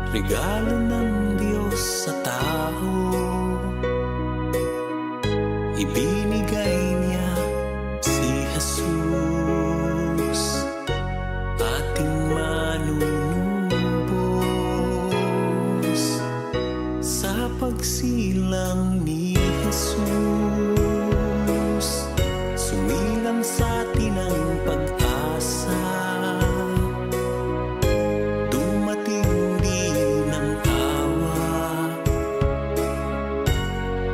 regalo ng Diyos sa tao. Ibinigay niya si Jesus, ating manunubos. Sa pagsilang ni Jesus, sumilang sa atin ang pag-asa. Dumating din ang awa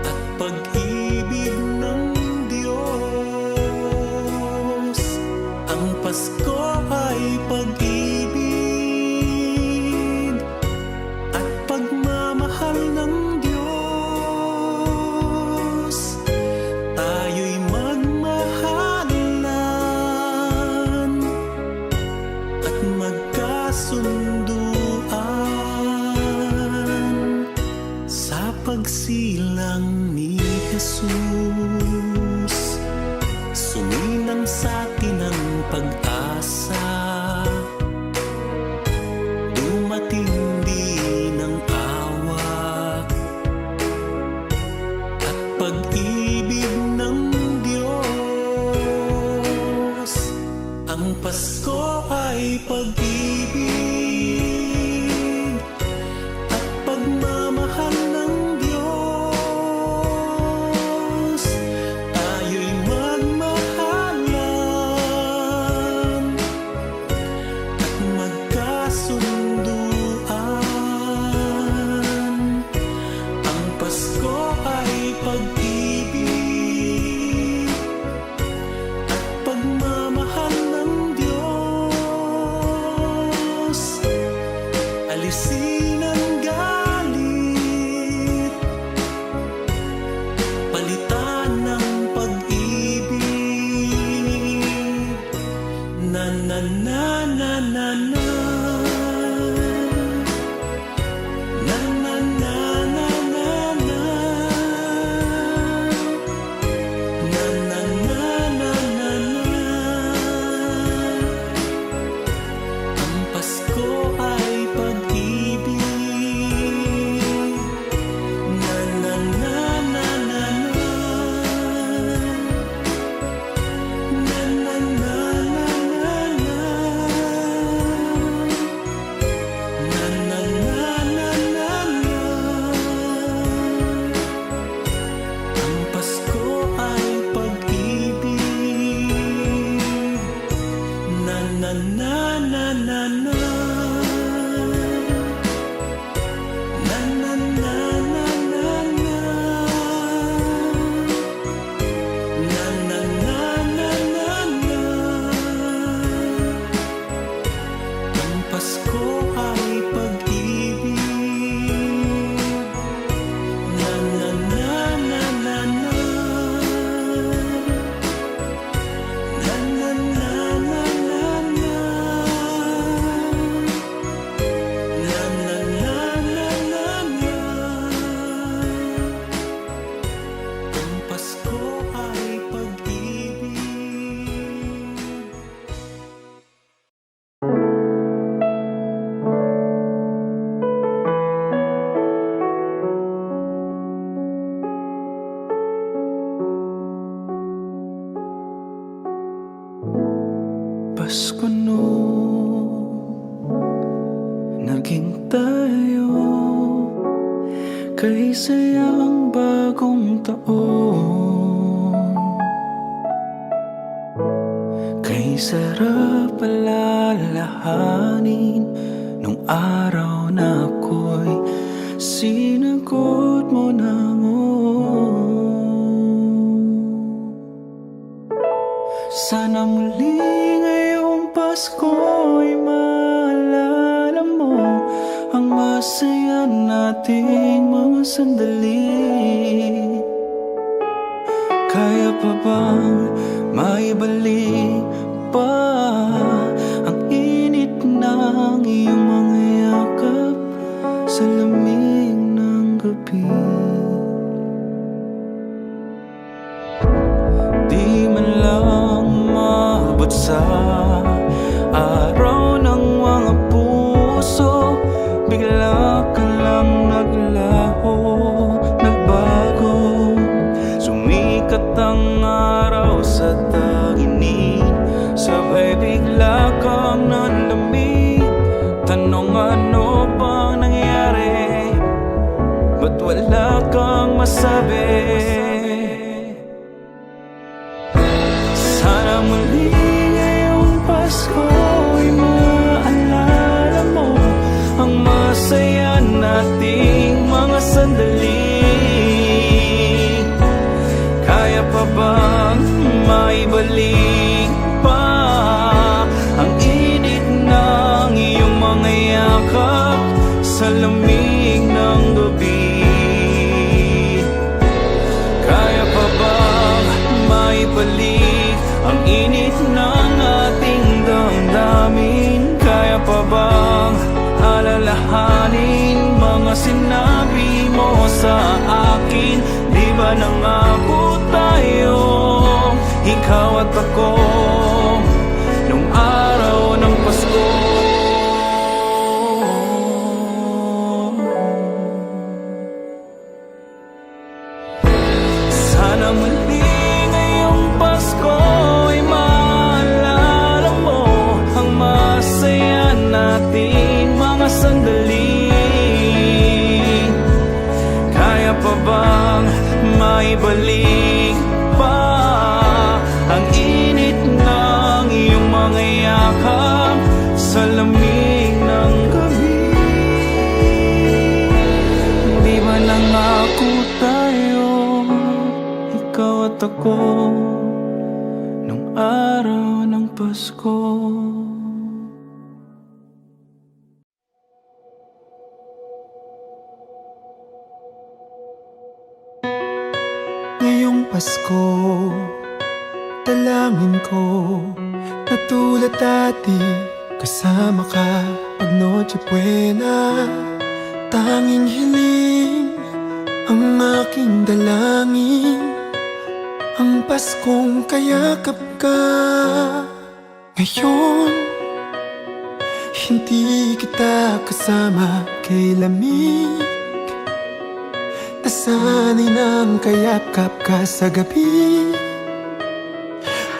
at pag-ibig ng Diyos. Ang Pasko ay pag-ibig at pagmamahal ng Diyos. Tayo'y magmahalan at magkasunduan. Sa pagsilang ni Jesus, sumilang sa atin ang pag-asa. Dumating din ang awa at pag-ibig ng Diyos. Ang Pasko ay pag-ibig at pagmamahal ng Diyos. Tayo'y magmahalan at magkasunduan. Ang Pasko ay pag-ibig at pagmamahal ng Diyos. Alisin ang galit, palitan ng pag-ibig. Na na na na na na. Na na na na na na. Na na na na na na. Ang Pasko ay pag-ibig. Na na na na na na. Na na na na na na. Na na na na na na. Ang Pasko ay pag-ibig. Na na na na na na. Na na na na na na. Na na na na na na. Ang Pasko ay pag-ibig. Na na na na na na. Na na na na na na. Na na na na na na. Ang Pasko ay pag-ibig. Pasko nung naging tayo, kay saya ang bagong taon. Kay sarap alalahanin nung araw na ako'y sinagot mo na sana muli ngayong Pasko'y maalala mo ang masaya nating mga sandali. Kaya pa bang maibalik pa ang init ng iyong mga yakap sa lamig ng gabi? Di man lang maabot sa araw ng mga puso, bigla sinabi mo sa akin? Di ba nangako tayo, ikaw at ako, nung araw ng Pasko? Sana muli ngayong Pasko ay maalala mo ang masaya nating mga sandali. Kaya pa bang maibalik pa ang init ng iyong mga yakap sa lamig ng gabi? Di ba nangako tayo, ikaw at ako, nung araw ng Pasko? Ngayong Pasko, dalangin ko na tulad dati, kasama ka pag Noche Buena. Tanging hiling ang aking dalangin, ang Paskong kayakap ka. Ngayon, hindi kita kasama kay lamig, nasanay ng kayakap ka sa gabi.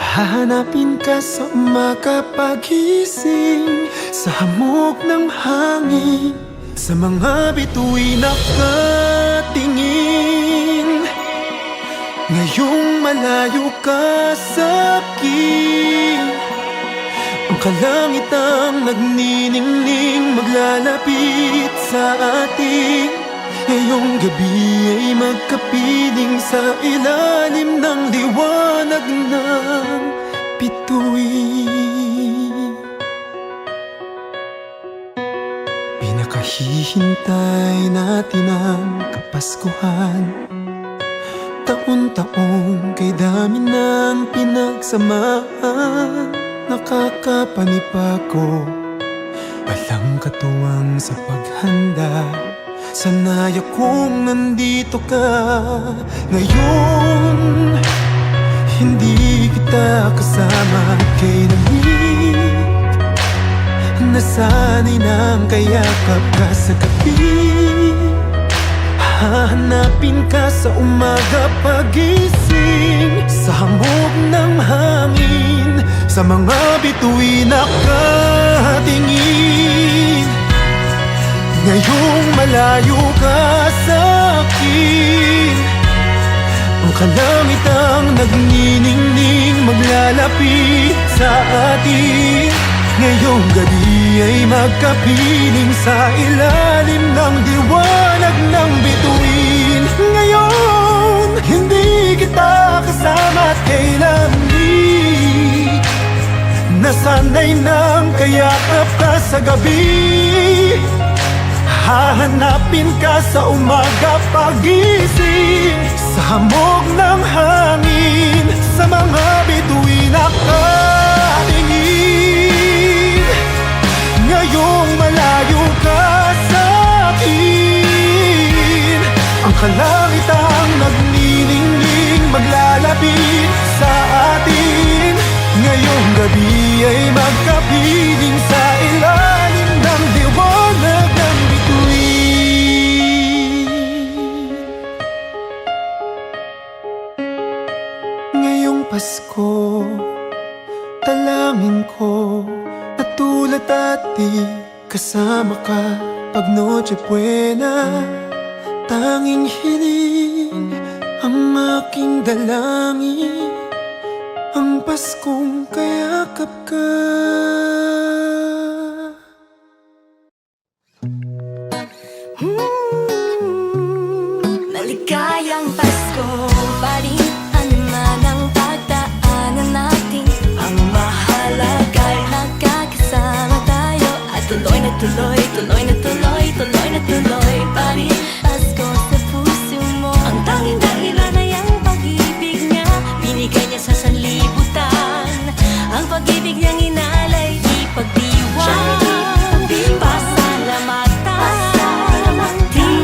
Hahanapin ka sa umaga pagising, sa hamog ng hangin, sa mga bituin nakatingin. Ngayong malayo ka sa akin, ang kalangitang nagniningning, maglalapit sa atin. Ngayong gabi ay magkapiling sa ilalim ng liwanag ng bituin. Pinakahihintay natin ang Kapaskuhan, taon-taon kay dami ng pinagsamahan. Nakakapanipako, walang katuwang sa paghanda. Sanay akong nandito ka. Ngayon, hindi kita kasama kay lamig, nasanay ng kayakap ka sa gabi. Hahanapin ka sa umaga pagising, sa hamog ng hangin, sa mga bituin nakatingin. Ngayong malayo ka sa akin, ang kalamitang nagniningning, maglalapit sa atin. Ngayong gabi ay magkapiling sa ilalim ng liwanag ng bituin. Ngayon, hindi kita kasama at kay lamig, nasanay ng kayakap ka sa gabi. Hahanapin ka sa umaga pagising, sa hamog ng hangin, sa mga bituin nakatingin. Ngayong malayo ka sa akin, ang kalangitang nagniningning, maglalapit sa atin. Ngayong gabi ay magkapiling sa ilalim ng liwanag ng bituin. Ngayong Pasko, dalangin ko na tulad dati, kasama ka pag Noche Buena. Tanging hiling ang aking dalangin, ang Paskong kayakap ka. Maligayang Pasko, balikan naman ang pagdaanan natin. Ang mahalaga'y nagkakasama tayo, at tuloy na tuloy, tuloy na tuloy, tuloy na tuloy pa rin. Pasko sa puso mo, ang tanging dahilan ay ang pag-ibig niya. Binigay niya sa sanlibutan, ang pag-ibig niyang inalay, ipagdiwang. Pasalamatan, di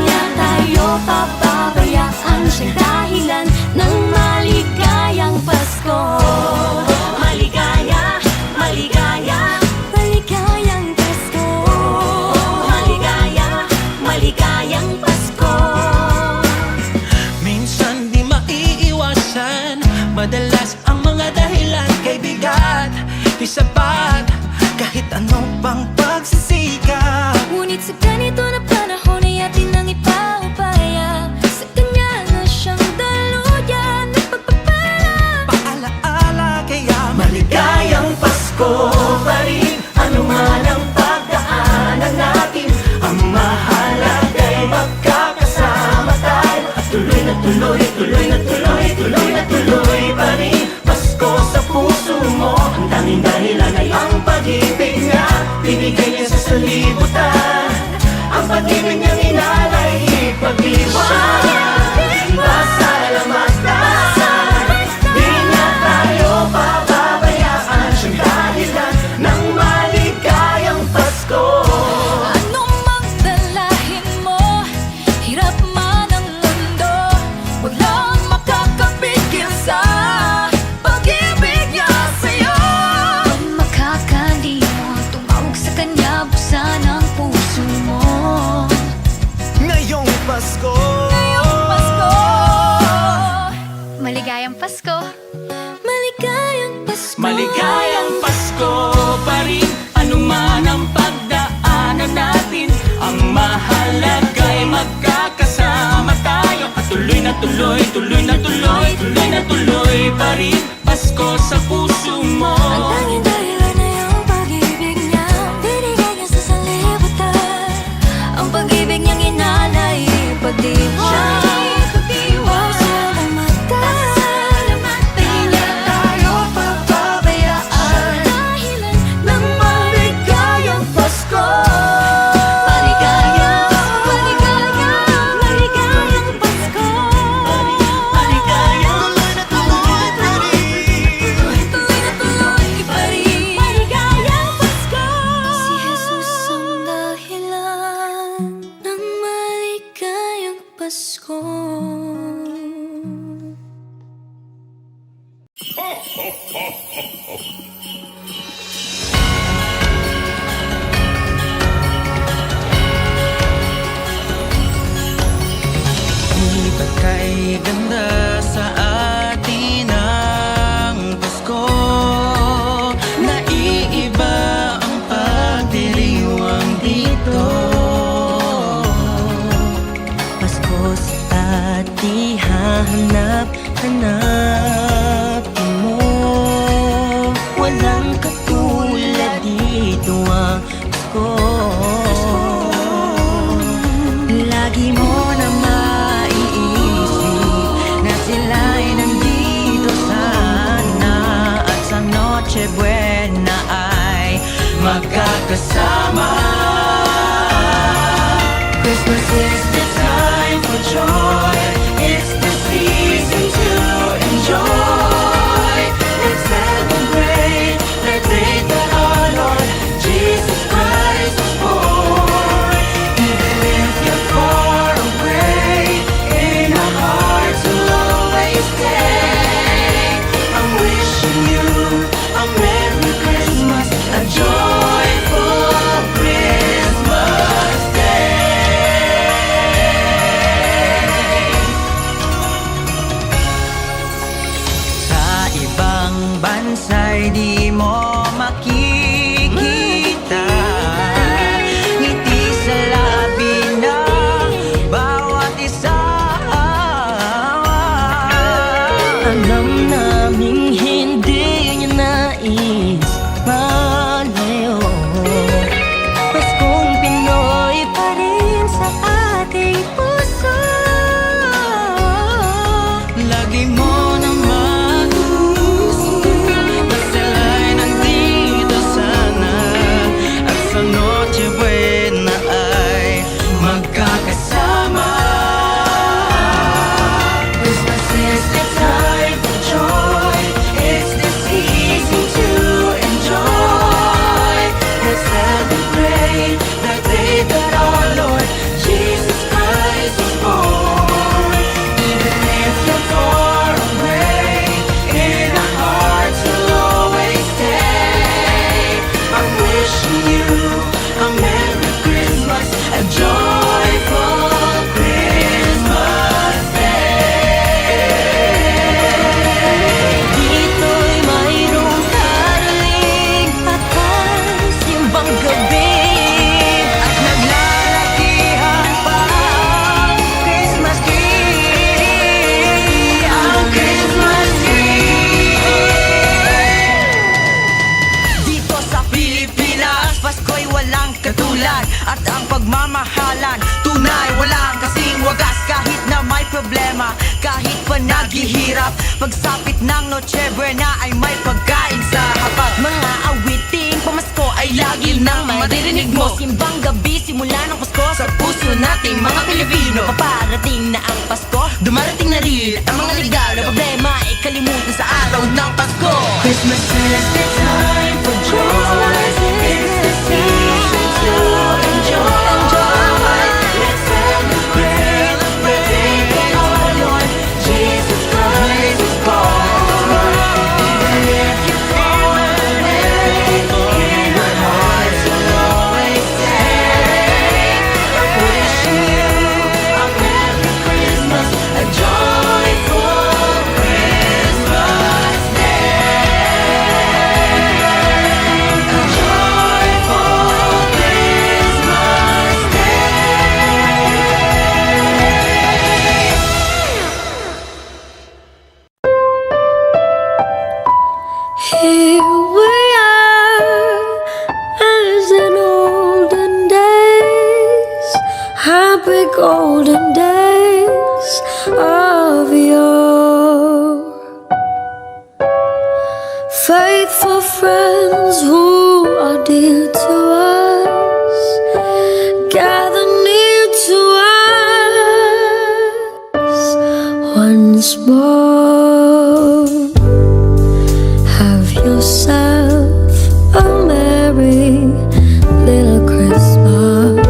sa libutan. Ang pag-ibig niyang inalay, ipag-iwan. Pasalamatan, di niya tayo pababayaan. Siyang dahilan ng maligayang Pasko. Anong magdalahin mo, hirap man ang mundo, walang makakapigil sa pag-ibig niya sa'yo. Huwag makakalimot, tumawag sa kanya, buksan ang puso mo. Ngayong Pasko, Maligayang Pasko, maligayang Pasko. Maligayang Pasko pa rin, anuman ang pagdaanan natin. Ang mahalaga'y magkakasama tayo. At tuloy na tuloy, tuloy na tuloy, tuloy na tuloy pa rin. Pasko sa puso mo. Ang tanging dahilan ay ang pag-ibig niya, binigay niya sa sanlibutan. Ang pag-ibig niyang inalay, pag-iwan. Pasalamatan, di niya tayo pababayaan. Dahilan ng maligayang Pasko. Maligayang, maligayang, maligayang Pasko. maligayang tuloy na tuloy pa rin. Maligayang Pasko. Si Jesus ang dahilan ng maligayang Pasko. Di ba kay ganda sa atin ang Pasko? Naiiba ang pagdiriwang dito. Pasko sa atin hanap-hanapin mo. Walang katulad dito ang Pasko. Lagi mo na maiisip na sila'y nandito sana. At sa Noche Buena ay magkakasama. Christmas is the time for joy. It's the season to enjoy. Let's celebrate the day that our Lord Jesus Christ was born. Even if you're far away, in our hearts will always stay. I'm wishing you a Merry Christmas, a joyful Christmas day. Sa ibang bansa'y di mo makikita ngiti sa labi ng bawat isa. Alam naming hindi niya nais malayo. Paskong Pinoy pa rin sa ating puso. Lagi mo na mag-isip na sila'y nandito sana. At sa Noche Buena ay magkakasama. Christmas is the time for joy. It's the season to enjoy. Let's celebrate the day that our Lord Jesus Christ was born. Even if you're far away, in our hearts will always stay. I'm wishing you a Merry Christmas, a joyful Christmas day. Dito'y mayroong caroling at ang simbang gabi. At naglalakihan pa ang Christmas tree. Ang Christmas tree. Dito sa Pilipinas, Pasko'y walang katulad. At ang pagmamahalan, tunay walang kasing wagas. Kahit na may problema kahit pa naghihirap. Pagsapit ng Noche Buena ay may pagkain sa habat. Mga awiting pamasko Ay lagi nang maririnig mo. Simbang gabi simula ng Pasko Sa puso nating mga Pilipino, Paparating na ang Pasko, dumarating na rin ang mga regalo. problema ay kalimutan sa Araw ng Pasko. Christmas is the time for joy. It's the season to enjoy. Let's celebrate the day our Lord Jesus Christ was born. Even if you fall away, in our hearts we'll always say, I'm wishing you a Merry Christmas, a joyful Christmas day. A joyful Christmas day. Here we are, as in olden days, happy golden days of yore. Faithful friends who are dear to us, gather near to us once more. Have yourself a merry little Christmas.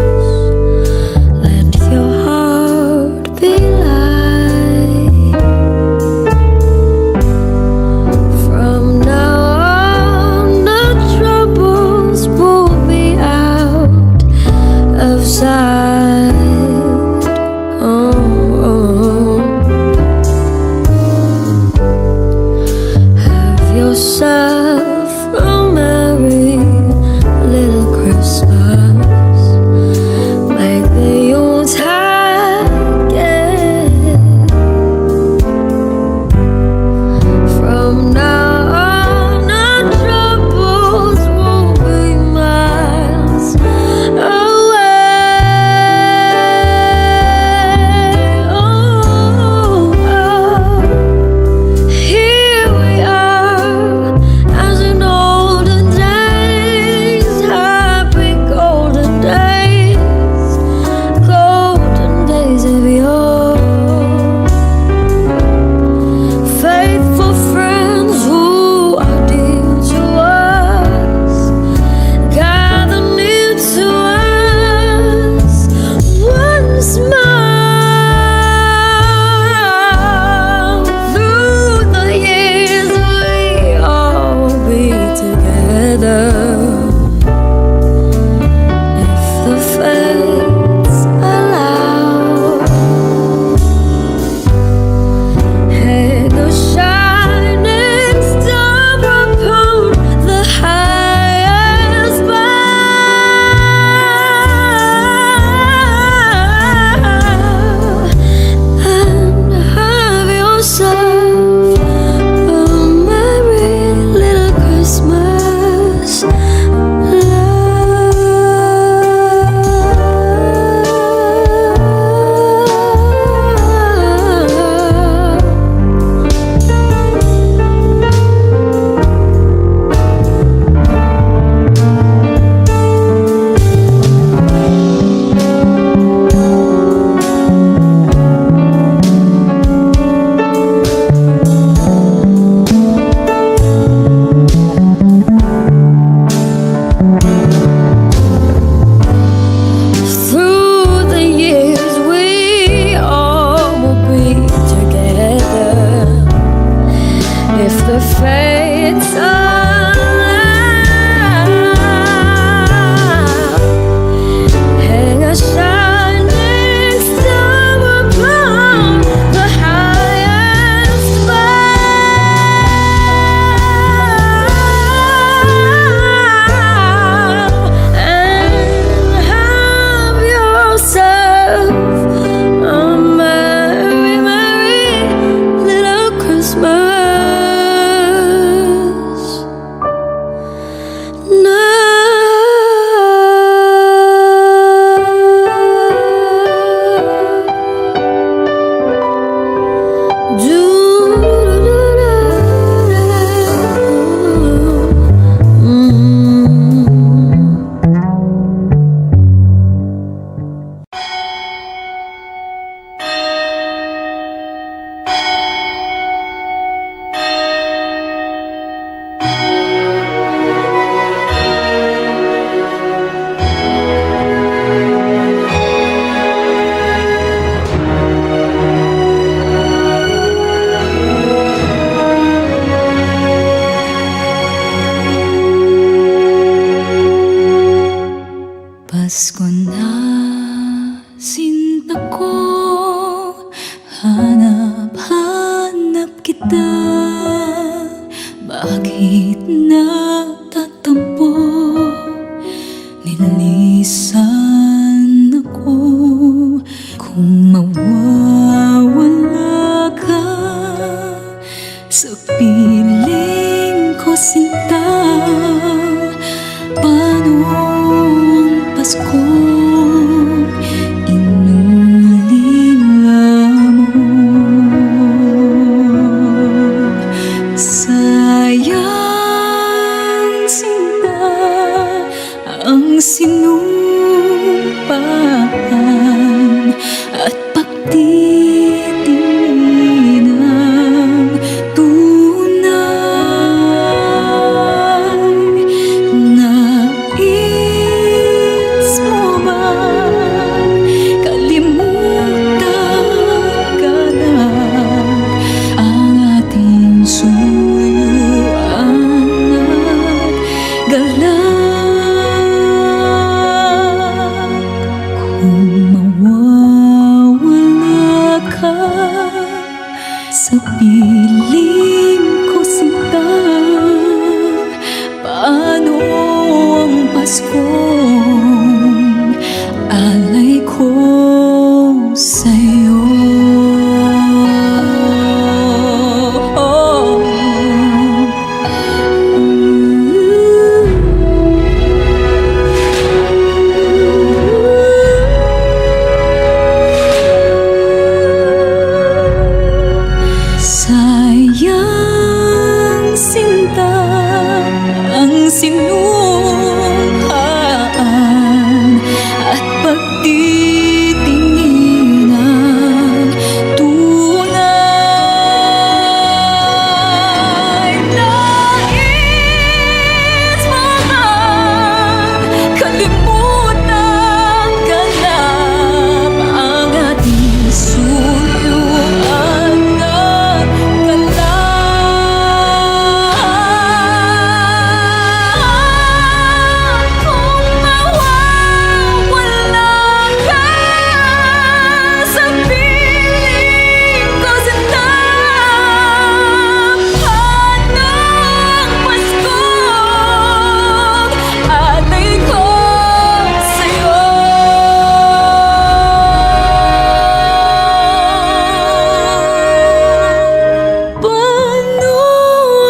Let your heart be light. From now on, the troubles will be out of sight. Oh. Nasinta ko, hanap-hanap kita. Bakit nagtatampo? Nilisan ako. Kung mawawala ka sa piling ko, sinta, paano ang Pasko inulinga mo? Sayang, sinta, ang sinumpaan at pagtitingin ng tunay. Nais mo ba kalimutan ka na ang ating suyuan at galak? Kung mawawala ka sa piling ko, sinta, paano ang Paskong alay ko sa'yo? Sayang, sinta, ang sinumpaan at pagtitingin ng tunay. Nais mo bang kalimutan ka na ang ating suyuan at kung mawawala ka sa piling ko, sinta, paano ang Paskong alay ko sa'yo? Paano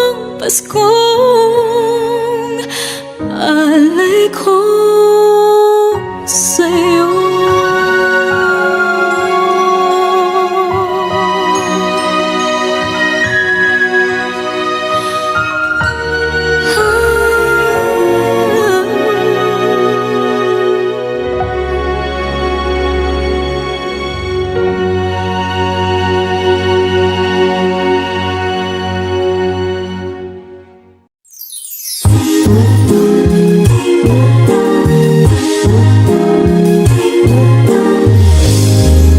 ang Paskong alay ko sa'yo?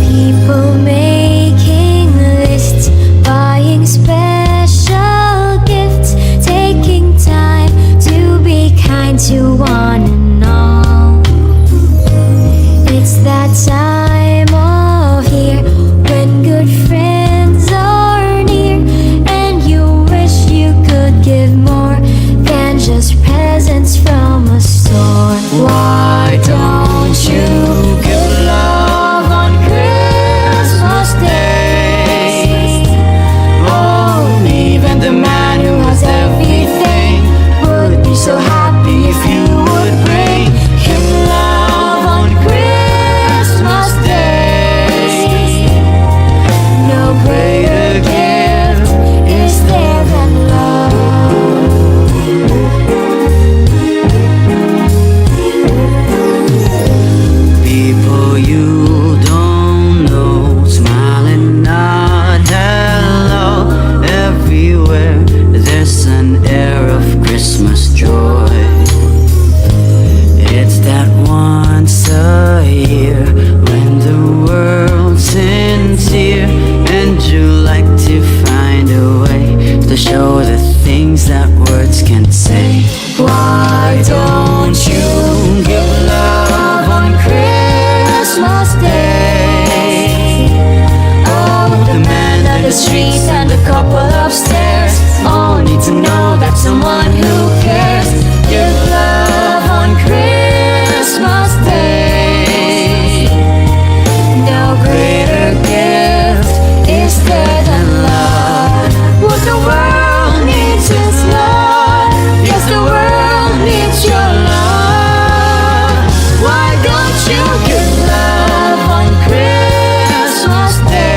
People making lists, buying special gifts, taking time to be kind to one and all. It's that time of year when good friends are near, and you wish you could give more than just presents from a store. Why don't you give love on Christmas Day? Oh, even the man who has everything would be so happy if you would bring him love on Christmas Day. No greater gift is there than love. People you don't know, smiling, nod hello. Everywhere there's an air of Christmas joy. It's that once a year when the world's sincere, and you like to find a way to show the things that words can't say. Why don't you Give love on Christmas streets and a couple of stairs. All need to know that someone who cares. Give love on Christmas Day. No greater gift is there than love. What the world needs is love. Yes, the world needs your love. Why don't you give love on Christmas Day?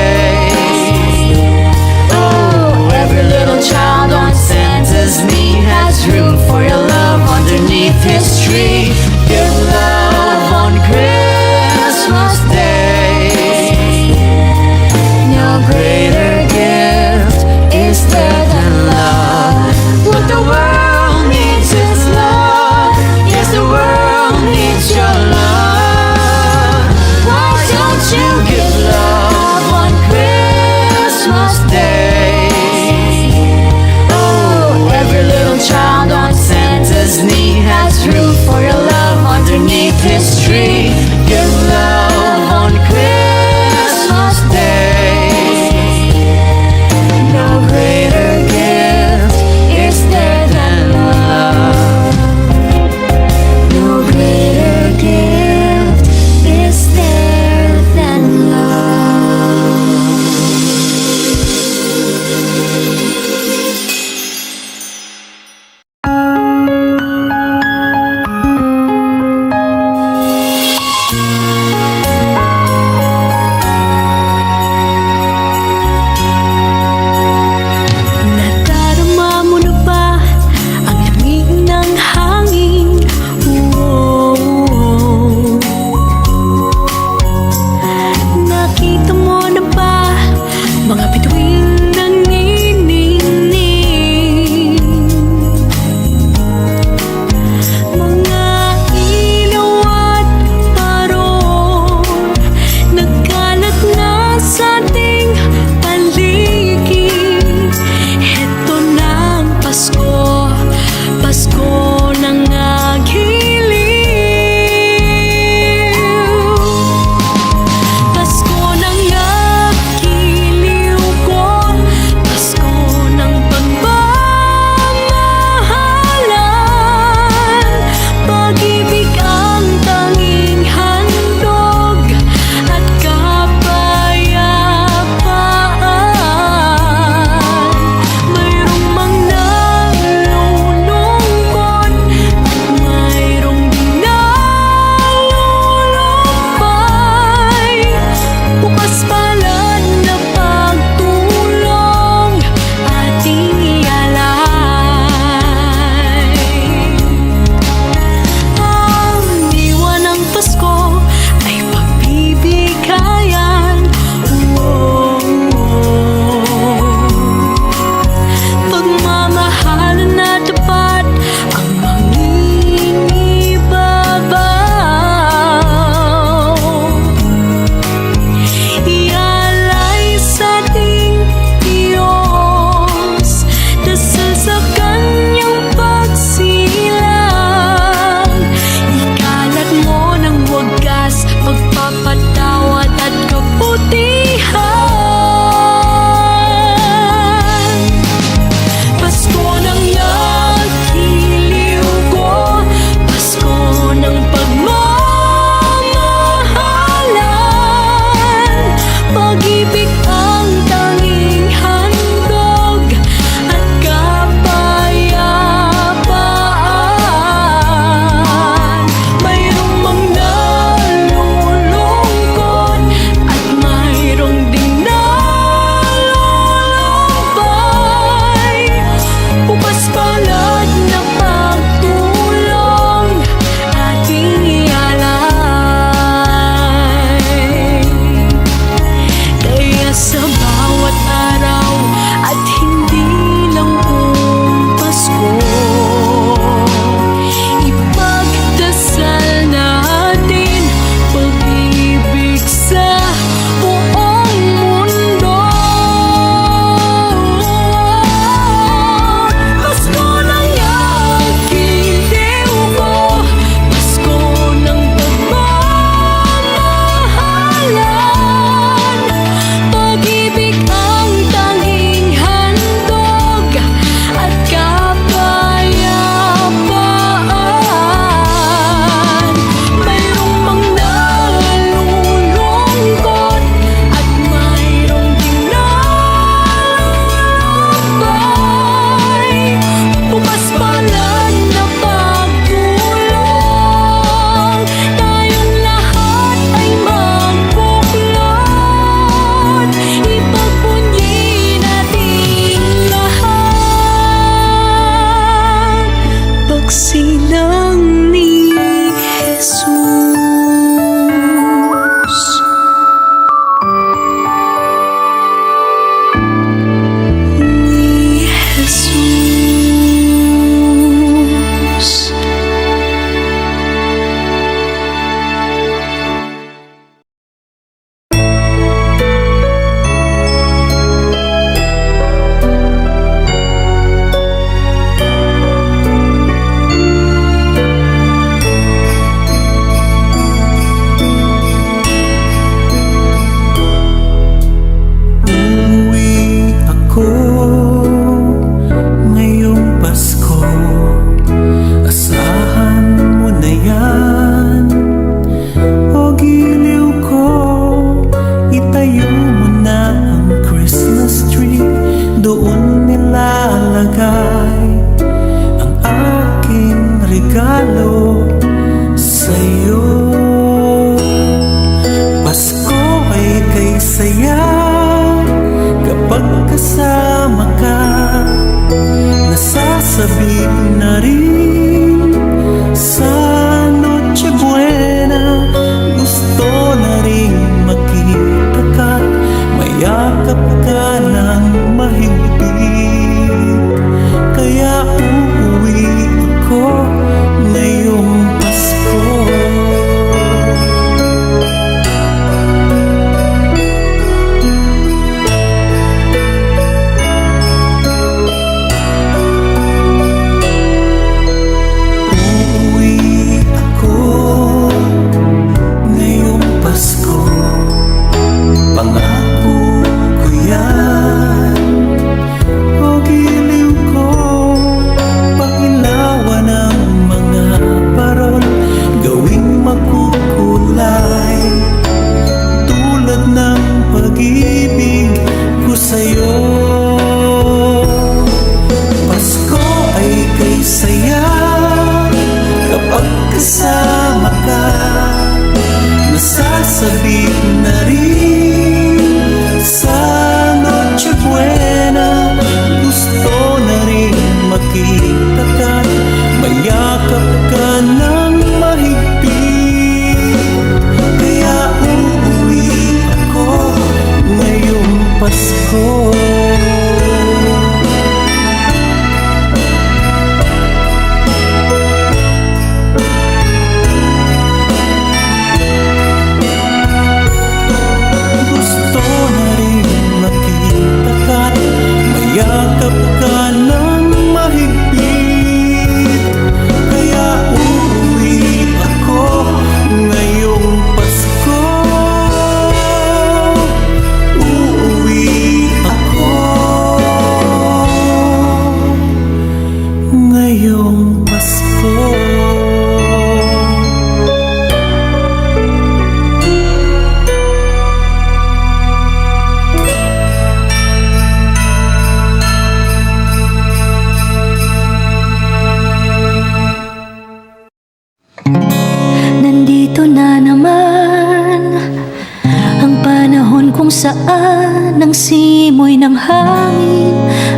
saan ang simoy ng hangin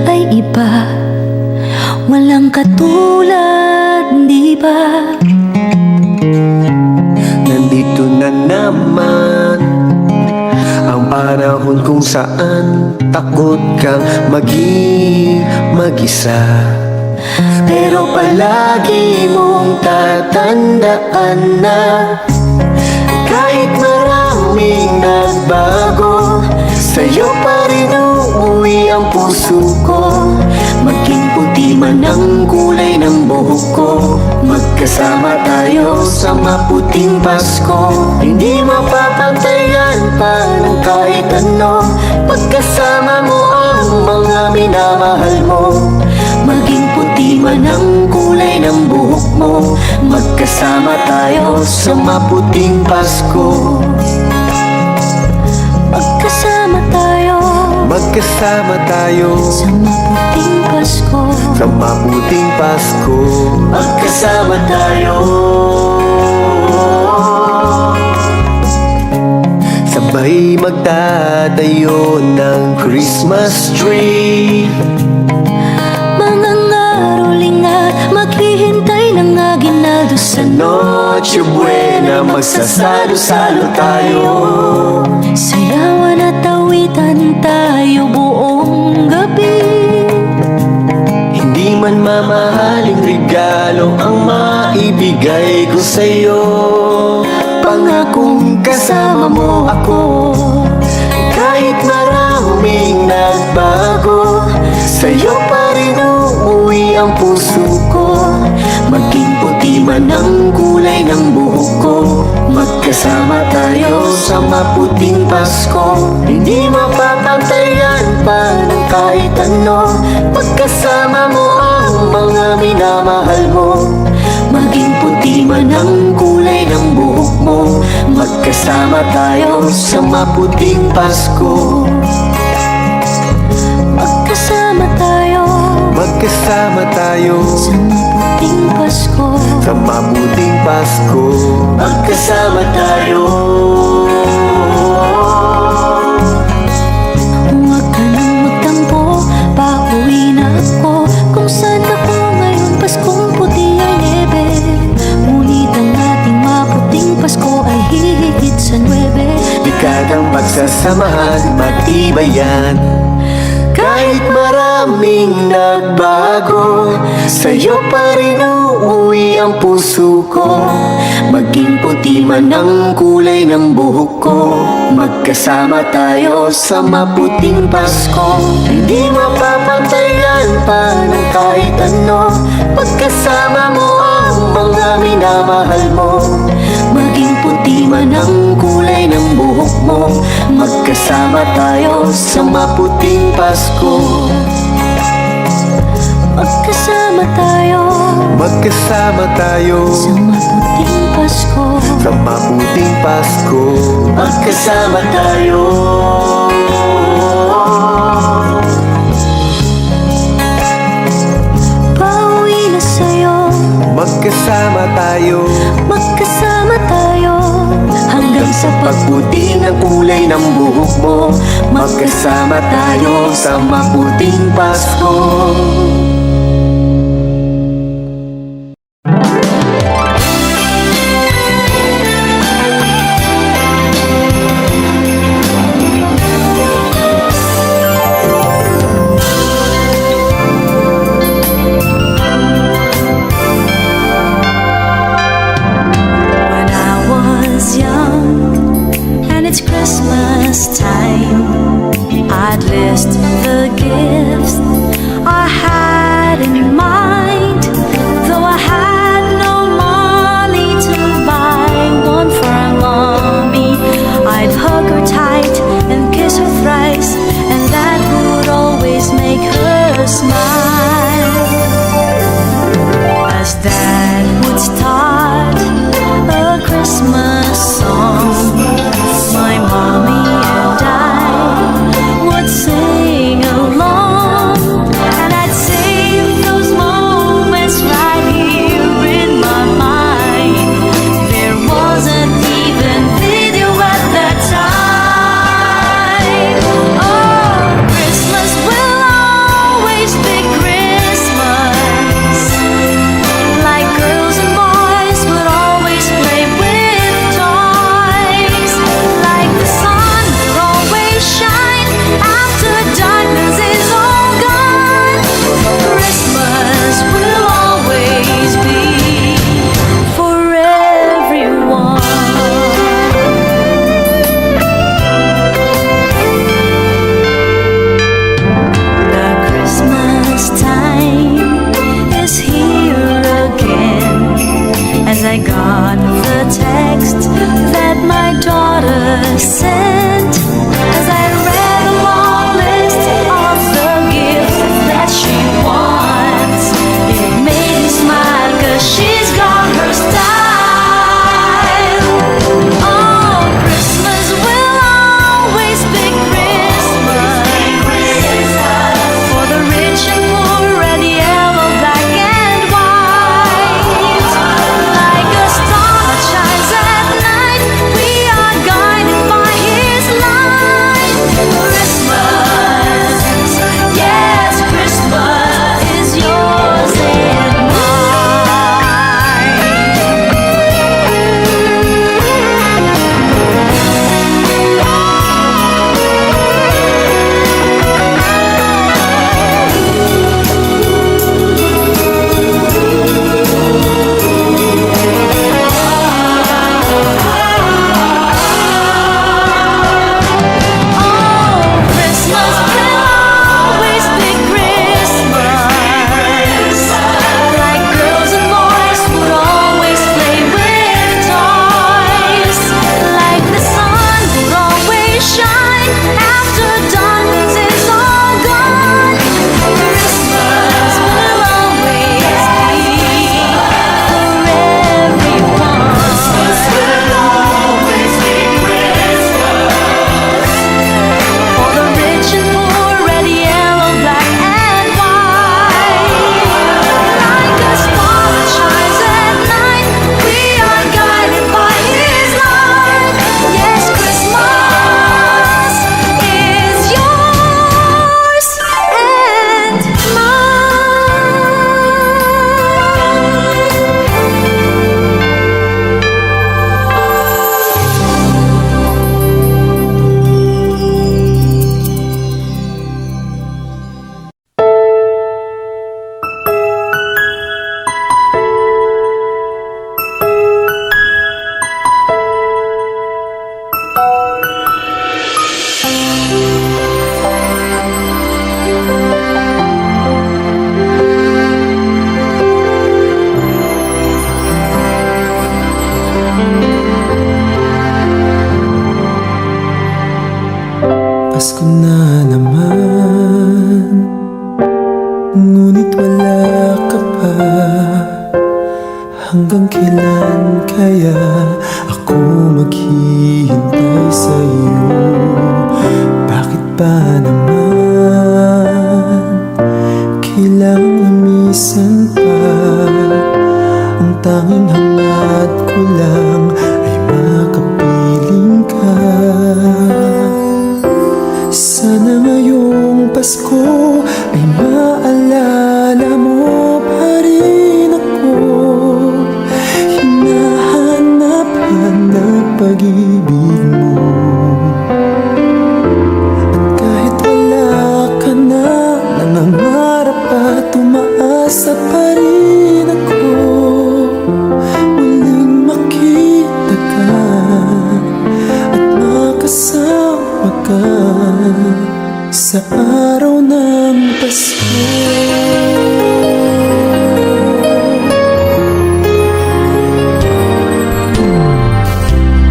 ay iba. Walang katulad, di ba? Nandito na naman ang panahon kung saan takot kang maging mag-isa. Pero palagi mong tatandaan na kahit maraming nagbago, sa'yo pa rin uuwi ang puso ko. Maging puti man ang kulay ng buhok ko, magkasama tayo sa maputing Pasko. Hindi mapapantayan pa ng kahit ano, pagkasama mo ang mga minamahal mo. Maging puti man ang kulay ng buhok mo, magkasama tayo sa maputing Pasko. Magkasama tayo, magkasama tayo sa maputing Pasko. sa maputing Pasko. Magkasama tayo, sabay magtatayo ng Christmas tree. Mga ngaroling at maghihintay ng aginaldo sa Noche Buena, magsasalo-salo tayo. sayawan at awitan tayo buong gabi. Hindi man mamahaling regalo ang maibigay ko sa'yo, pangakong kasama mo ako. Kahit maraming nagbago, sa'yo pa rin uuwi ang puso ko. Maging puti man ang kulay ng buhok ko, magkasama tayo sa maputing Pasko. Hindi mapapantayan pa ng kahit ano, pagkasama mo ang mga minamahal mo. Maging puti man ang kulay ng buhok mo, magkasama tayo sa maputing Pasko. Magkasama tayo, magkasama tayo sa maputing Pasko. sa maputing Pasko. Magkasama tayo, Huwag ka nang magtampo, pauwi na ako. Kung saan ako ngayon, Paskong puti ay nebe. Ngunit ang ating maputing Pasko ay hihigit sa 9. dekadang pagsasamahan, matibay yan. Kahit maraming nagbago, sa'yo pa rin uuwi ang puso ko. Maging puti man ang kulay ng buhok ko, magkasama tayo sa maputing Pasko. Hindi mapapantayan pa ng kahit ano, pagkasama mo ang mga minamahal mo. Maging puti man ang kulay ng buhok mo, magkasama tayo sa maputing Pasko. Magkasama tayo, magkasama tayo sa maputing Pasko. sa maputing Pasko. Magkasama tayo, Pauwi na sa'yo, magkasama tayo magkasama tayo. Hanggang sa pagputi ng kulay ng buhok mo, magkasama tayo sa maputing Pasko. When I was young and it's Christmas time, I'd list the gifts I had innocent as I read a long list of the gifts that she wants. It made me smile 'cause she's got her style. Oh, Christmas will always be Christmas for the rich and poor, red, yellow, black and white. Like a star that shines at night, we are guided by His light. Christmas, yes, Christmas is yours and oh, Christmas will always be Christmas. Like girls and boys would always play with toys. Like the sun would always shine after darkness is all gone. Christmas will always be for everyone. Christmas will always be for the rich and poor, red, yellow, black and white. Like a star that shines at night, we are guided by His light. Yes, Christmas is yours and Pasko na naman, ngunit wala ka pa. Hanggang kailan kaya ako maghihintay sa iyo? Bakit ba naman kailangang lumisan pa? Ang tanging hangad ko lang ay makapiling ka. Sana ngayong Pasko ay maalala mo pa rin ako. Hinahanap-hanap pag-ibig mo. At kahit wala ka na, nangangarap at umaasa pa rin ako. Muling makita ka at makasama ka sa araw ng Pasko.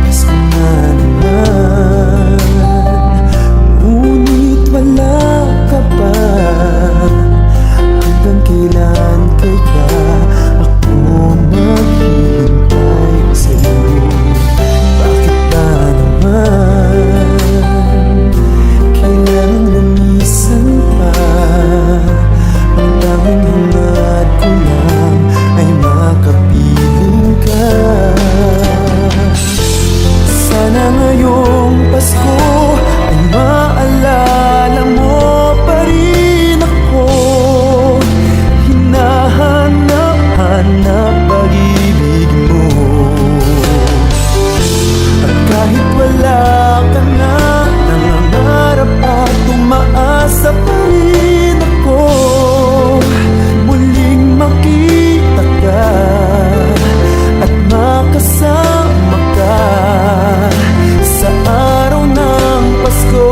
Pasko na naman, ngunit wala ka pa. Hanggang kailan kaya ako maghihintay sa'yo? Bakit ba naman kailangan lumisan pa? Ang tanging hangad ko lang ay makapiling ka. Sana ngayong Pasko ay maalala mo pa rin ako. Hinahanap-hanap pag-ibig mo. At kahit wala ka na, nangangarap at umaasa pa rin ako. Muling makita ka at makasama ka sa araw ng Pasko.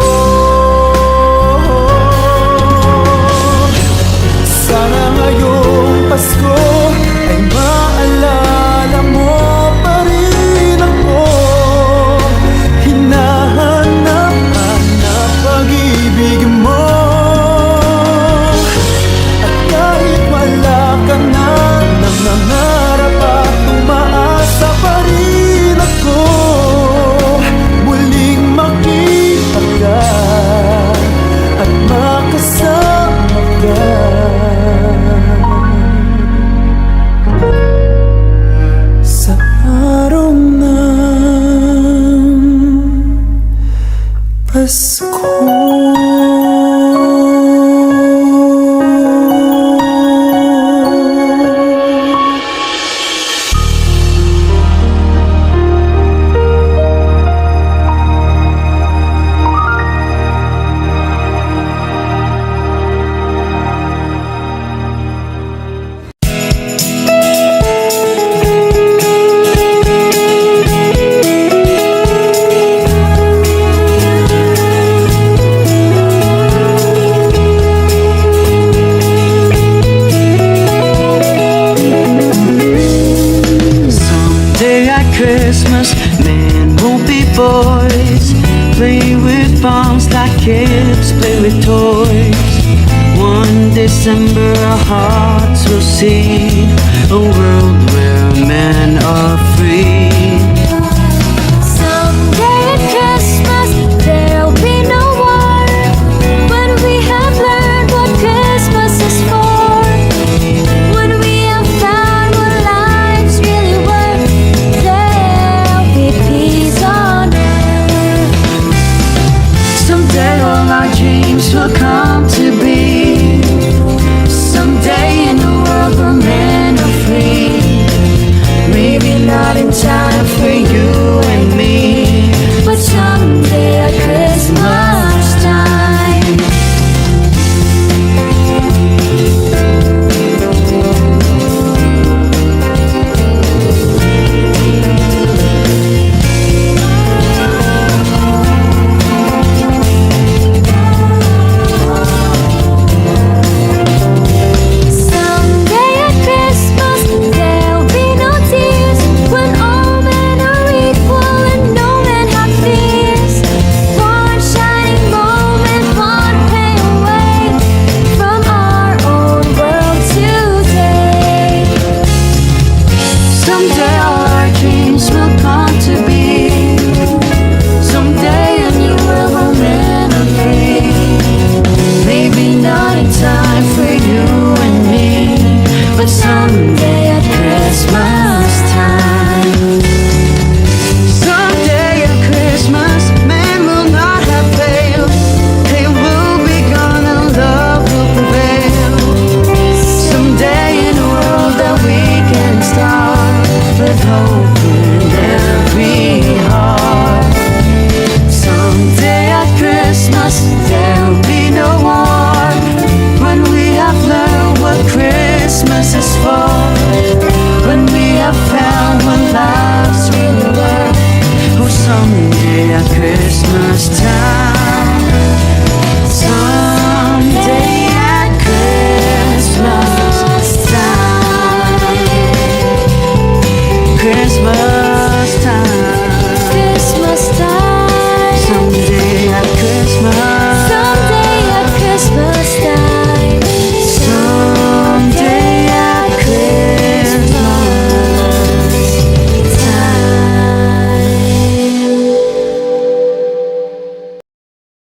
Sana ngayong Pasko ay maalala mo pa rin ako. Hina Someday at Christmas, men won't be boys. Play with bombs like kids play with toys. One December our hearts will see a world where men are free. Someday at Christmas there'll be no war. When we have learned what Christmas is for, when we have found what life's really worth, there'll be peace on earth. Someday all our dreams will come to be. Someday in a world where men are free. Maybe not in time for you and me, But someday at Christmas time, someday at Christmas there'll be no tears. When all men are equal and no men have fears. One shining moment, one pay away from our own world today. someday all our dreams will come to be. Someday a new world where men are free. Maybe not in time for you and me, but someday at Christmas time. Someday at Christmas, men will not have failed. They will be gone and love will prevail. Someday in a world that we can start with hope in every heart. Someday at Christmas there'll be no war. When we have learned what Christmas is for, when we have found what life's really worth. Oh, someday at Christmas time.